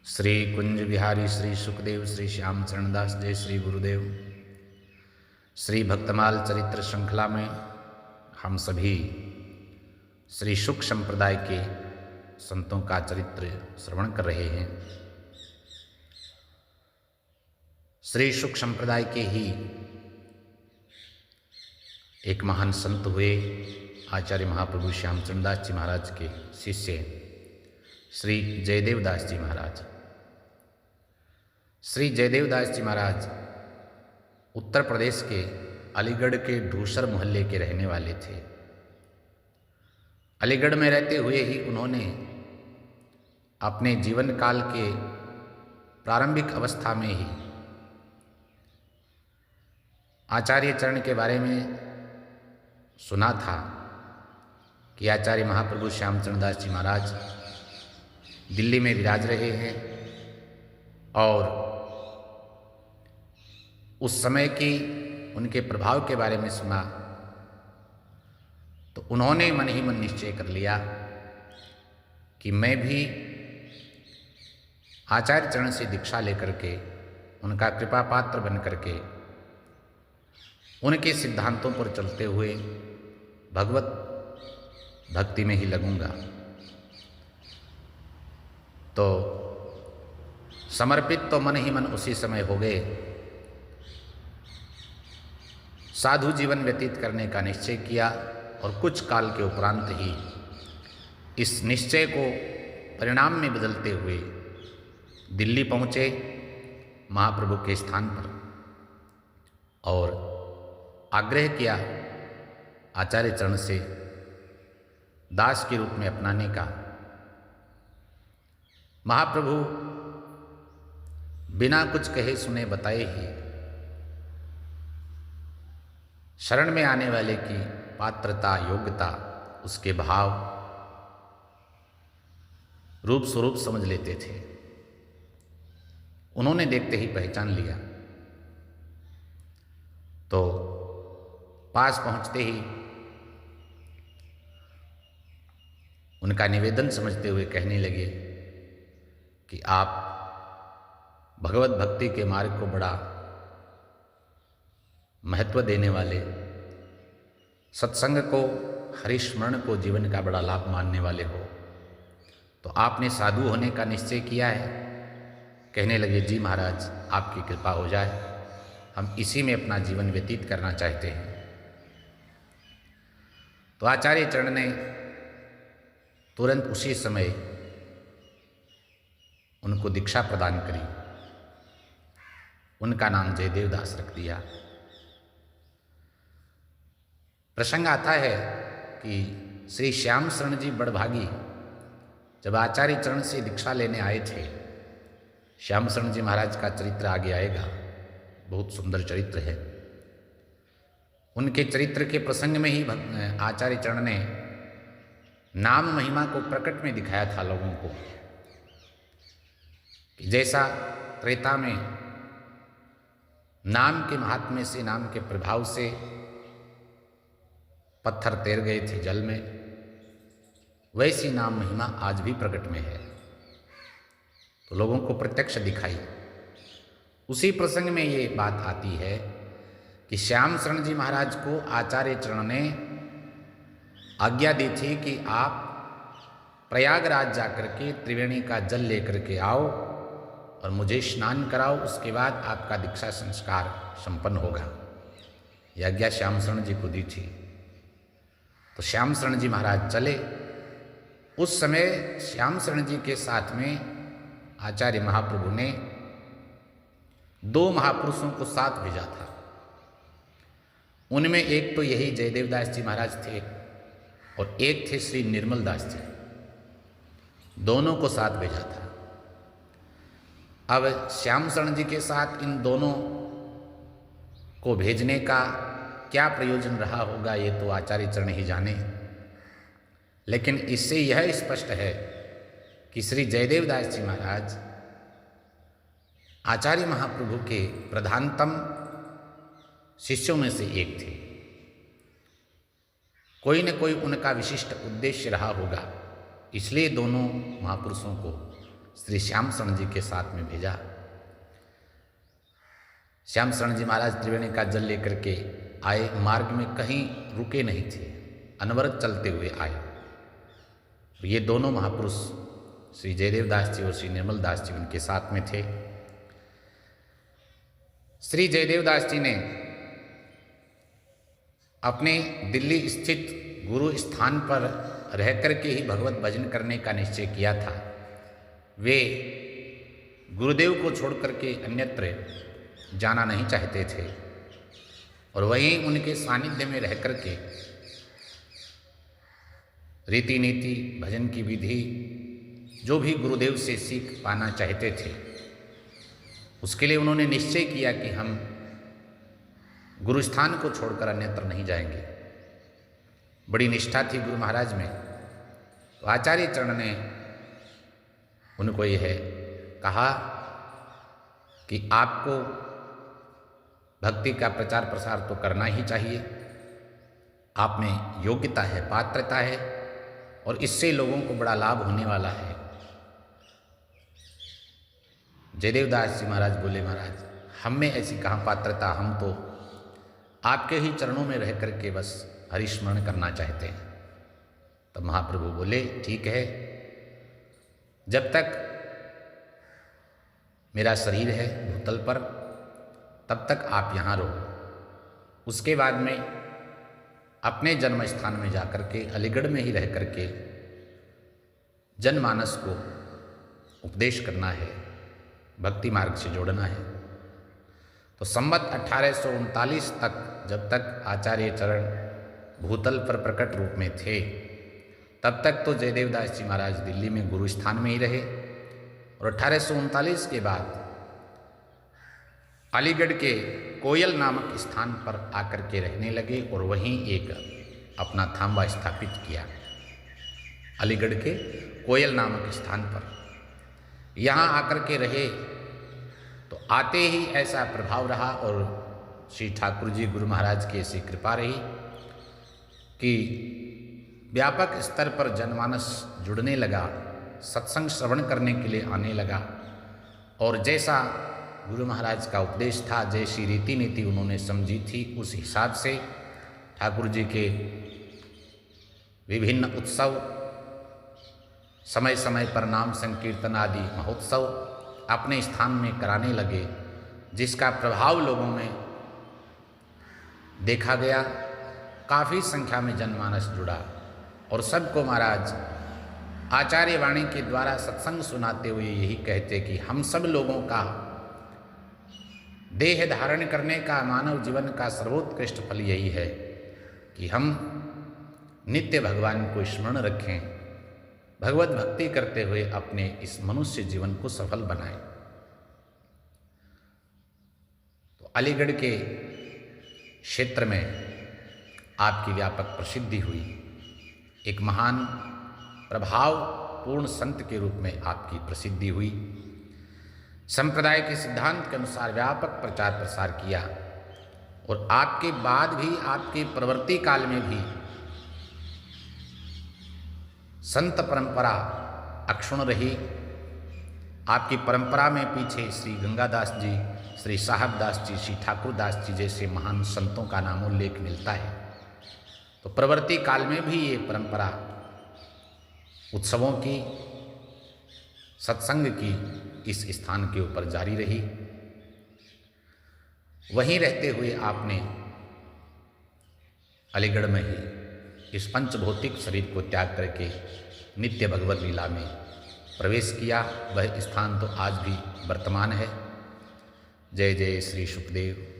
श्री कुंज बिहारी श्री सुखदेव श्री श्याम चरणदास जय श्री गुरुदेव। श्री भक्तमाल चरित्र श्रृंखला में हम सभी श्री शुक संप्रदाय के संतों का चरित्र श्रवण कर रहे हैं। श्री शुक संप्रदाय के ही एक महान संत हुए आचार्य महाप्रभु श्याम चरणदास जी महाराज के शिष्य श्री जयदेव दास जी महाराज। श्री जयदेव दास जी महाराज उत्तर प्रदेश के अलीगढ़ के ढूसर मोहल्ले के रहने वाले थे। अलीगढ़ में रहते हुए ही उन्होंने अपने जीवन काल के प्रारंभिक अवस्था में ही आचार्य चरण के बारे में सुना था कि आचार्य महाप्रभु श्याम चरणदास जी महाराज दिल्ली में विराज रहे हैं और उस समय की उनके प्रभाव के बारे में सुना तो उन्होंने मन ही मन निश्चय कर लिया कि मैं भी आचार्य चरण से दीक्षा लेकर के उनका कृपा पात्र बन करके उनके सिद्धांतों पर चलते हुए भगवत भक्ति में ही लगूंगा। तो समर्पित तो मन ही मन उसी समय हो गए। साधु जीवन व्यतीत करने का निश्चय किया और कुछ काल के उपरांत ही इस निश्चय को परिणाम में बदलते हुए दिल्ली पहुँचे महाप्रभु के स्थान पर और आग्रह किया आचार्य चरण से दास के रूप में अपनाने का। महाप्रभु बिना कुछ कहे सुने बताए ही शरण में आने वाले की पात्रता योग्यता उसके भाव रूप स्वरूप समझ लेते थे। उन्होंने देखते ही पहचान लिया। तो पास पहुंचते ही उनका निवेदन समझते हुए कहने लगे कि आप भगवत भक्ति के मार्ग को बड़ा महत्व देने वाले, सत्संग को हरिस्मरण को जीवन का बड़ा लाभ मानने वाले हो, तो आपने साधु होने का निश्चय किया है। कहने लगे जी महाराज आपकी कृपा हो जाए, हम इसी में अपना जीवन व्यतीत करना चाहते हैं। तो आचार्य चरण ने तुरंत उसी समय उनको दीक्षा प्रदान करी। उनका नाम जयदेव दास रख दिया। प्रसंग आता है कि श्री श्याम शरण जी बड़भागी जब आचार्य चरण से दीक्षा लेने आए थे। श्याम शरण जी महाराज का चरित्र आगे आएगा, बहुत सुंदर चरित्र है। उनके चरित्र के प्रसंग में ही आचार्य चरण ने नाम महिमा को प्रकट में दिखाया था लोगों को कि जैसा त्रेता में नाम के महात्म्य से, नाम के प्रभाव से पत्थर तैर गए थे जल में, वैसी नाम महिमा आज भी प्रकट में है। तो लोगों को प्रत्यक्ष दिखाई। उसी प्रसंग में ये बात आती है कि श्याम शरण जी महाराज को आचार्य चरण ने आज्ञा दी थी कि आप प्रयागराज जाकर के त्रिवेणी का जल लेकर के आओ और मुझे स्नान कराओ, उसके बाद आपका दीक्षा संस्कार संपन्न होगा। यह आज्ञा श्याम शरण जी को दी थी। तो श्याम शरण जी महाराज चले। उस समय श्याम शरण जी के साथ में आचार्य महाप्रभु ने दो महापुरुषों को साथ भेजा था। उनमें एक तो यही जयदेव दास जी महाराज थे और एक थे श्री निर्मल दास जी। दोनों को साथ भेजा था। अब श्याम शरण जी के साथ इन दोनों को भेजने का क्या प्रयोजन रहा होगा ये तो आचार्य चरण ही जाने। लेकिन इससे यह स्पष्ट है कि श्री जयदेव दास जी महाराज आचार्य महाप्रभु के प्रधानतम शिष्यों में से एक थे। कोई न कोई उनका विशिष्ट उद्देश्य रहा होगा, इसलिए दोनों महापुरुषों को श्री श्याम शरण जी के साथ में भेजा। श्याम शरण जी महाराज त्रिवेणी का जल लेकर के आए, मार्ग में कहीं रुके नहीं थे, अनवरत चलते हुए आए। ये दोनों महापुरुष श्री जयदेव दास जी और श्री निर्मल दास जी उनके साथ में थे। श्री जयदेव दास जी ने अपने दिल्ली स्थित गुरु स्थान पर रह करके ही भगवत भजन करने का निश्चय किया था। वे गुरुदेव को छोड़ करके अन्यत्र जाना नहीं चाहते थे और वहीं उनके सानिध्य में रह करके रीति नीति, भजन की विधि, जो भी गुरुदेव से सीख पाना चाहते थे, उसके लिए उन्होंने निश्चय किया कि हम गुरुस्थान को छोड़कर अन्यत्र नहीं जाएंगे। बड़ी निष्ठा थी गुरु महाराज में। तो आचार्य चरण ने उनको यह कहा कि आपको भक्ति का प्रचार प्रसार तो करना ही चाहिए, आप में योग्यता है, पात्रता है और इससे लोगों को बड़ा लाभ होने वाला है। जयदेव दास जी महाराज बोले, महाराज हम में ऐसी कहाँ पात्रता, हम तो आपके ही चरणों में रह करके बस हरिस्मरण करना चाहते हैं। तब महाप्रभु बोले, ठीक है, जब तक मेरा शरीर है भूतल पर तब तक आप यहाँ रहो। उसके बाद में अपने जन्म स्थान में जाकर के अलीगढ़ में ही रह करके जनमानस को उपदेश करना है, भक्ति मार्ग से जोड़ना है। तो संवत 1839 तक, जब तक आचार्य चरण भूतल पर प्रकट रूप में थे, तब तक तो जयदेव दास जी महाराज दिल्ली में गुरु स्थान में ही रहे और 1839 के बाद अलीगढ़ के कोयल नामक स्थान पर आकर के रहने लगे और वहीं एक अपना थांबा स्थापित किया। अलीगढ़ के कोयल नामक स्थान पर यहाँ आकर के रहे तो आते ही ऐसा प्रभाव रहा और श्री ठाकुर जी गुरु महाराज की ऐसी कृपा रही कि व्यापक स्तर पर जनमानस जुड़ने लगा, सत्संग श्रवण करने के लिए आने लगा और जैसा गुरु महाराज का उपदेश था, जैसी रीति नीति उन्होंने समझी थी, उस हिसाब से ठाकुर जी के विभिन्न उत्सव, समय समय पर नाम संकीर्तन आदि महोत्सव अपने स्थान में कराने लगे, जिसका प्रभाव लोगों में देखा गया। काफ़ी संख्या में जनमानस जुड़ा और सबको महाराज आचार्य वाणी के द्वारा सत्संग सुनाते हुए यही कहते कि हम सब लोगों का देह धारण करने का, मानव जीवन का सर्वोत्कृष्ट फल यही है कि हम नित्य भगवान को स्मरण रखें, भगवत भक्ति करते हुए अपने इस मनुष्य जीवन को सफल बनाएं। तो अलीगढ़ के क्षेत्र में आपकी व्यापक प्रसिद्धि हुई। एक महान प्रभावपूर्ण संत के रूप में आपकी प्रसिद्धि हुई। संप्रदाय के सिद्धांत के अनुसार व्यापक प्रचार प्रसार किया और आपके बाद भी, आपके प्रवर्ती काल में भी संत परंपरा अक्षुण्ण रही। आपकी परंपरा में पीछे श्री गंगादास जी, श्री साहब दास जी, श्री ठाकुर दास जी जैसे महान संतों का नामोल्लेख मिलता है। तो प्रवर्ती काल में भी ये परंपरा उत्सवों की, सत्संग की इस स्थान के ऊपर जारी रही। वहीं रहते हुए आपने अलीगढ़ में ही इस पंचभौतिक शरीर को त्याग करके नित्य भगवत लीला में प्रवेश किया। वह स्थान तो आज भी वर्तमान है। जय जय श्री सुखदेव।